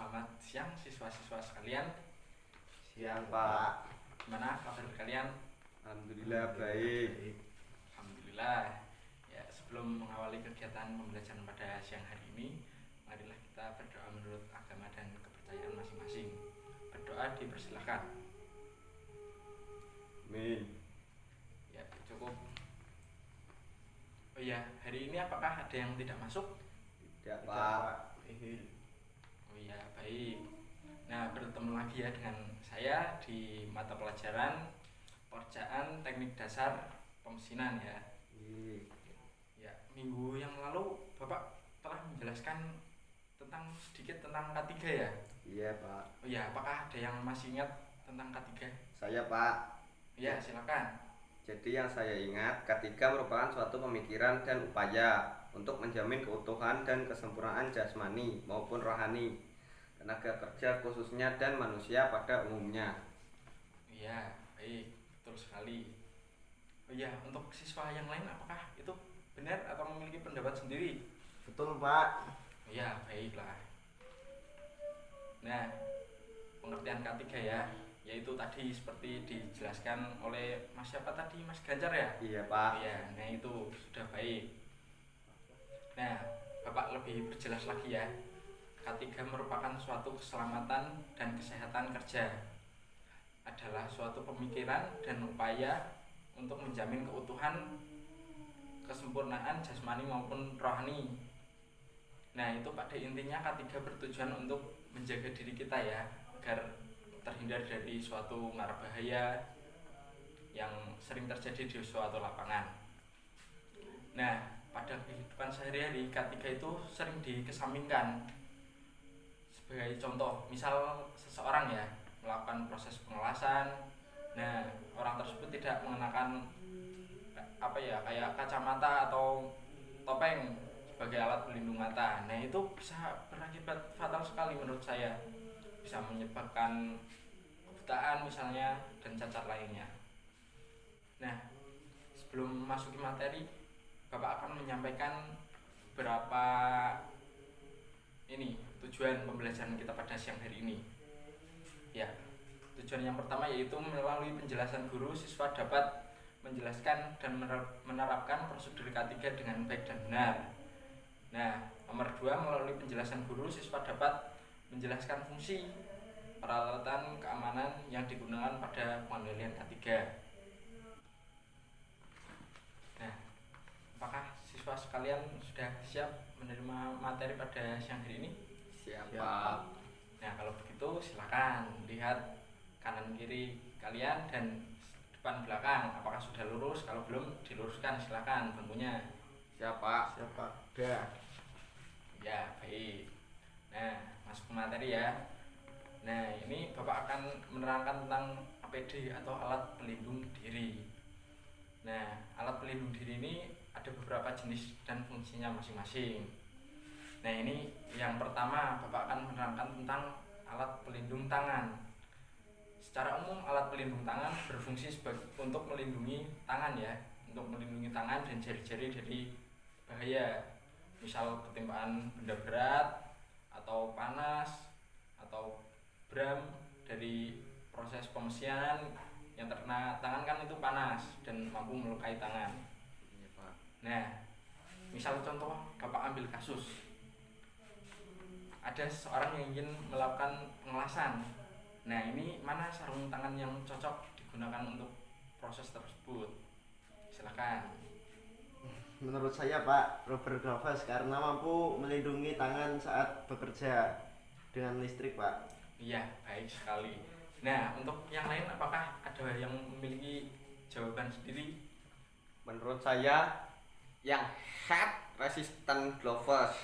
Selamat siang siswa-siswa sekalian. Siang Pak. Gimana kabar kalian? Alhamdulillah baik. Alhamdulillah. Ya, sebelum mengawali kegiatan pembelajaran pada siang hari ini, marilah kita berdoa menurut agama dan kepercayaan masing-masing. Berdoa dipersilakan. Amin. Ya, cukup. Oh ya, hari ini apakah ada yang tidak masuk? Tidak Pak. Oh ya, baik. Nah, bertemu lagi ya dengan saya di mata pelajaran Pekerjaan Teknik Dasar Pemesinan ya. Ya, minggu yang lalu Bapak telah menjelaskan sedikit tentang K3 ya? Iya Pak. Oh ya, apakah ada yang masih ingat tentang K3? Saya Pak. Ya, silakan. Jadi yang saya ingat, K3 merupakan suatu pemikiran dan upaya untuk menjamin keutuhan dan kesempurnaan jasmani maupun rohani tenaga kerja khususnya dan manusia pada umumnya. Iya, baik, betul sekali. Oh iya, untuk siswa yang lain apakah itu benar atau memiliki pendapat sendiri? Betul Pak. Oh iya, baiklah. Nah, pengertian K3 ya, yaitu tadi seperti dijelaskan oleh Mas siapa tadi, Mas Ganjar ya? Iya Pak. Iya, nah itu sudah baik. Nah, Bapak lebih berjelas lagi ya. K3 merupakan suatu keselamatan dan kesehatan kerja. Adalah suatu pemikiran dan upaya untuk menjamin keutuhan, kesempurnaan jasmani maupun rohani. Nah, itu pada intinya K3 bertujuan untuk menjaga diri kita ya, agar terhindar dari suatu mara bahaya yang sering terjadi di suatu lapangan. Nah, pada kehidupan sehari-hari K3 itu sering dikesampingkan. Sebagai contoh, misal seseorang ya melakukan proses pengelasan, nah orang tersebut tidak mengenakan kayak kacamata atau topeng sebagai alat pelindung mata. Nah, itu bisa berakibat fatal sekali menurut saya. Bisa menyebabkan kebutaan misalnya dan cacat lainnya. Nah, sebelum masuki materi, Bapak akan menyampaikan beberapa tujuan pembelajaran kita pada siang hari ini. Ya, tujuan yang pertama yaitu melalui penjelasan guru, siswa dapat menjelaskan dan menerapkan prosedur K3 dengan baik dan benar. Nah, nomor 2, melalui penjelasan guru, siswa dapat menjelaskan fungsi peralatan keamanan yang digunakan pada pengendalian K3. Nah, apakah siswa sekalian sudah siap menerima materi pada siang hari ini? Siap Pak. Nah, kalau begitu silakan lihat kanan kiri kalian dan depan belakang. Apakah sudah lurus? Kalau belum, diluruskan, silakan bangkunya. Siap Pak. Siap Pak. Udah. Ya, baik. Nah, masuk ke materi ya. Nah, ini Bapak akan menerangkan tentang APD atau alat pelindung diri. Nah, alat pelindung diri ini ada beberapa jenis dan fungsinya masing-masing. Nah, ini yang pertama Bapak akan menerangkan tentang alat pelindung tangan. Secara umum alat pelindung tangan berfungsi untuk melindungi tangan ya, untuk melindungi tangan dan jari-jari dari bahaya, misal ketimpaan benda berat atau panas atau bram dari proses pemesinan yang terkena tangan kan itu panas dan mampu melukai tangan. Nah, misal contoh Bapak ambil kasus ada seorang yang ingin melakukan pengelasan. Nah, ini mana sarung tangan yang cocok digunakan untuk proses tersebut? Silakan. Menurut saya Pak, rubber gloves karena mampu melindungi tangan saat bekerja dengan listrik Pak. Iya, baik sekali. Nah, untuk yang lain apakah ada yang memiliki jawaban sendiri? Menurut saya yang heat resistant gloves,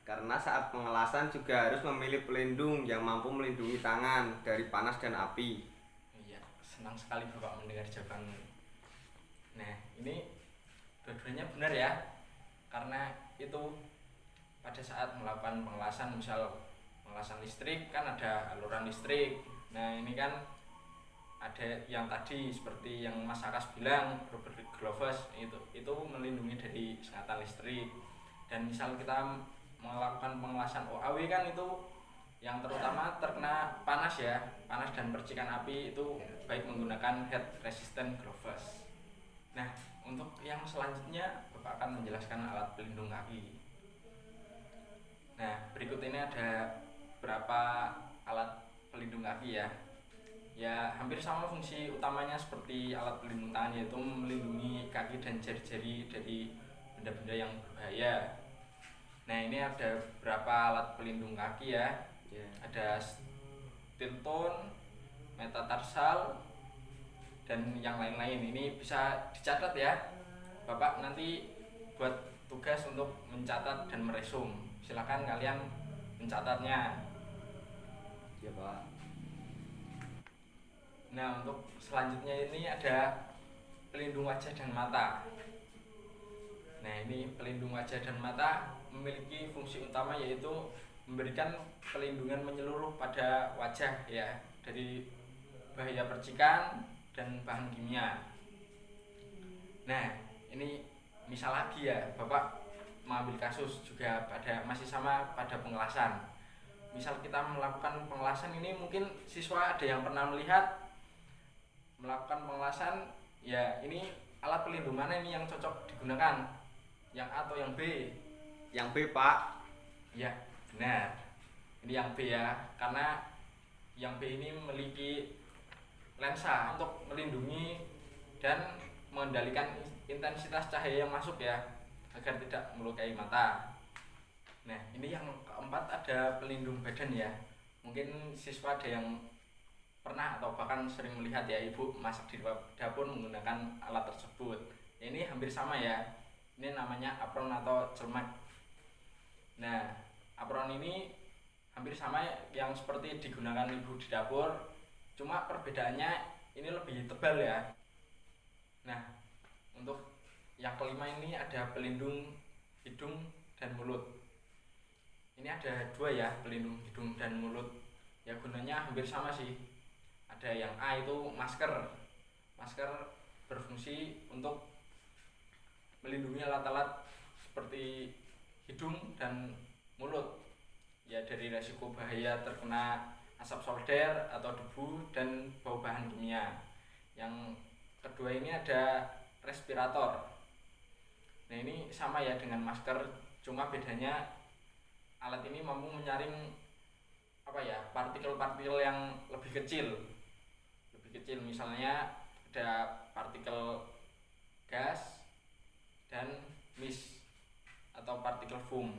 karena saat pengelasan juga harus memilih pelindung yang mampu melindungi tangan dari panas dan api. Iya, senang sekali Bapak mendengar jawaban. Nah, ini dua-duanya benar ya, karena itu pada saat melakukan pengelasan, misal pengelasan listrik kan ada aluran listrik. Nah, ini kan ada yang tadi seperti yang Mas Akas bilang, rubber gloves itu melindungi dari sengatan listrik. Dan misal kita melakukan pengelasan OAW kan itu yang terutama terkena panas ya, panas dan percikan api itu baik menggunakan heat resistant gloves. Nah, untuk yang selanjutnya Bapak akan menjelaskan alat pelindung kaki. Nah, berikut ini ada beberapa alat pelindung kaki ya. Ya, hampir sama fungsi utamanya seperti alat pelindung tangan, yaitu melindungi kaki dan jari-jari dari benda-benda yang berbahaya. Nah, ini ada beberapa alat pelindung kaki ya. Ada steel toe, metatarsal, dan yang lain-lain. Ini bisa dicatat ya. Bapak nanti buat tugas untuk mencatat dan meresum. Silakan kalian mencatatnya. Ya Pak. Nah, untuk selanjutnya ini ada pelindung wajah dan mata. Nah, ini pelindung wajah dan mata memiliki fungsi utama yaitu memberikan pelindungan menyeluruh pada wajah ya dari bahaya percikan dan bahan kimia. Nah, ini misal lagi ya, Bapak mengambil kasus juga masih sama pada pengelasan. Misal kita melakukan pengelasan ini, mungkin siswa ada yang pernah melakukan pengelasan ya, ini alat pelindung mana ini yang cocok digunakan, yang A atau yang B? Yang B Pak. Ya benar, ini yang B ya, karena yang B ini memiliki lensa untuk melindungi dan mengendalikan intensitas cahaya yang masuk ya, agar tidak melukai mata. Nah, ini yang keempat ada pelindung badan ya. Mungkin siswa ada yang pernah atau bahkan sering melihat ya ibu masak di dapur menggunakan alat tersebut. Ini hampir sama ya. Ini namanya apron atau celmak. Nah, apron ini hampir sama yang seperti digunakan ibu di dapur, cuma perbedaannya ini lebih tebal ya. Nah, untuk yang kelima ini ada pelindung hidung dan mulut. Ini ada dua ya, pelindung hidung dan mulut. Ya gunanya hampir sama sih. Ada yang A itu masker. Masker berfungsi untuk melindungi alat-alat seperti hidung dan mulut ya dari resiko bahaya terkena asap solder atau debu dan bau bahan kimia. Yang kedua ini ada respirator. Nah, ini sama ya dengan masker, cuma bedanya alat ini mampu menyaring partikel-partikel yang lebih kecil. Misalnya ada partikel gas dan mist atau partikel foam.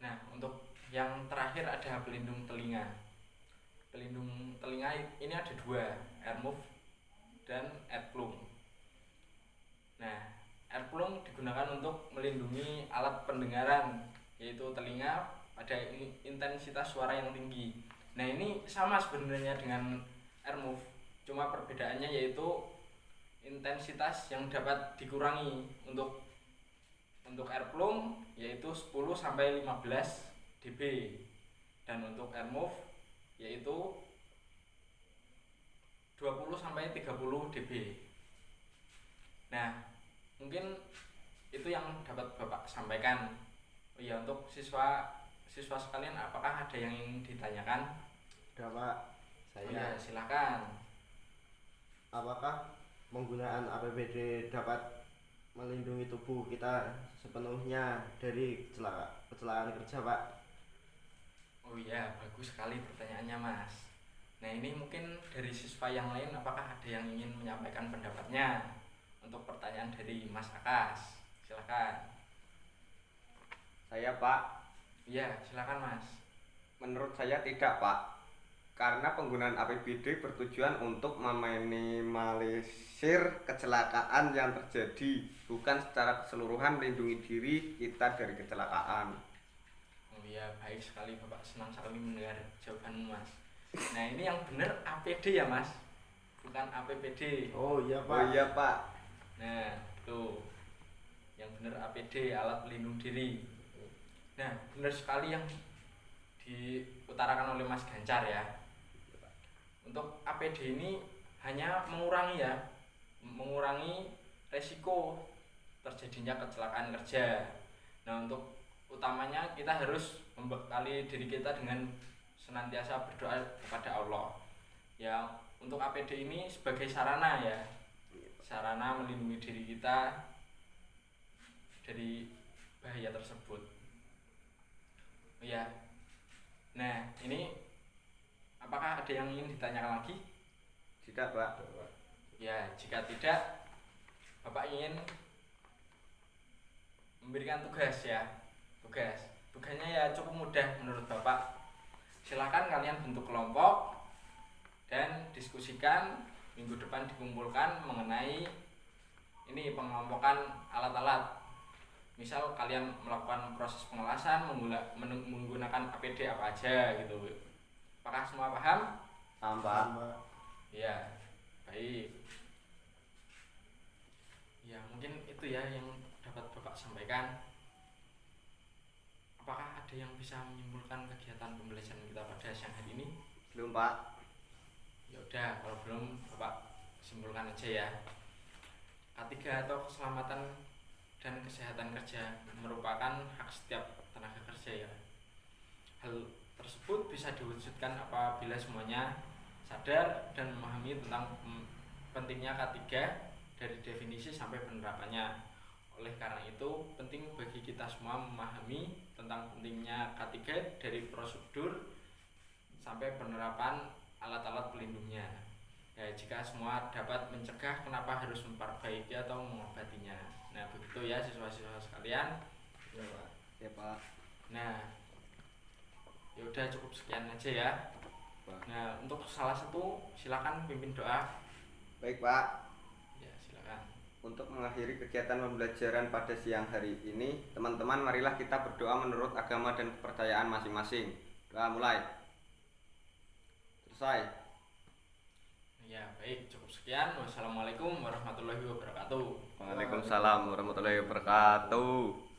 Nah, untuk yang terakhir ada pelindung telinga. Pelindung telinga ini ada dua, earmuff dan earplug. Nah, earplug digunakan untuk melindungi alat pendengaran, yaitu telinga pada intensitas suara yang tinggi. Nah, ini sama sebenarnya dengan earmuff, cuma perbedaannya yaitu intensitas yang dapat dikurangi. Untuk earplug yaitu 10 sampai 15 dB dan untuk earmuff yaitu 20 sampai 30 dB. Nah, mungkin itu yang dapat Bapak sampaikan. Oh iya, untuk siswa sekalian apakah ada yang ingin ditanyakan? Ada Pak, saya. Oh ya, silakan. Apakah penggunaan APBD dapat melindungi tubuh kita sepenuhnya dari kecelakaan kerja Pak? Oh iya, bagus sekali pertanyaannya Mas. Nah, ini mungkin dari siswa yang lain apakah ada yang ingin menyampaikan pendapatnya untuk pertanyaan dari Mas Akas? Silakan. Saya Pak. Iya, silakan Mas. Menurut saya tidak Pak, karena penggunaan APBD bertujuan untuk meminimalisir kecelakaan yang terjadi, bukan secara keseluruhan melindungi diri kita dari kecelakaan. Oh iya, baik sekali Bapak, senang sekali mendengar jawabanmu Mas. Nah, ini yang benar APD ya Mas, bukan APBD. Oh iya Pak. Oh iya Pak. Nah, tuh yang benar APD, alat pelindung diri. Nah, benar sekali yang diutarakan oleh Mas Gancar ya. Untuk APD ini hanya mengurangi resiko terjadinya kecelakaan kerja. Nah, untuk utamanya kita harus membekali diri kita dengan senantiasa berdoa kepada Allah. Ya, untuk APD ini sebagai sarana ya, sarana melindungi diri kita dari bahaya tersebut. Ya, nah ini apakah ada yang ingin ditanyakan lagi? Tidak, Pak. Ya, jika tidak, Bapak ingin memberikan tugas ya. Tugasnya ya cukup mudah menurut Bapak. Silakan kalian bentuk kelompok dan diskusikan. Minggu depan dikumpulkan mengenai ini pengelompokan alat-alat. Misal kalian melakukan proses pengelasan menggunakan APD apa aja gitu. Apakah semua paham? Paham, Pak. Ya, baik. Ya, mungkin itu ya yang dapat Bapak sampaikan. Apakah ada yang bisa menyimpulkan kegiatan pembelajaran kita pada siang hari ini? Belum, Pak. Ya udah, kalau belum Bapak simpulkan aja ya. K3 atau keselamatan dan kesehatan kerja merupakan hak setiap tenaga kerja ya. Hal tersebut bisa diwujudkan apabila semuanya sadar dan memahami tentang pentingnya K3 dari definisi sampai penerapannya. Oleh karena itu, penting bagi kita semua memahami tentang pentingnya K3 dari prosedur sampai penerapan alat-alat pelindungnya. Ya, jika semua dapat mencegah, kenapa harus memperbaiki atau mengobatinya? Nah, begitu ya siswa-siswa sekalian. Ya, Pak. Ya, Pak. Nah, ya udah cukup sekian aja ya. Pak. Nah, untuk salah satu silakan pimpin doa. Baik, Pak. Ya, silakan. Untuk mengakhiri kegiatan pembelajaran pada siang hari ini, teman-teman marilah kita berdoa menurut agama dan kepercayaan masing-masing. Doa mulai. Selesai. Ya, baik, cukup sekian. Wassalamualaikum warahmatullahi wabarakatuh. Waalaikumsalam warahmatullahi wabarakatuh.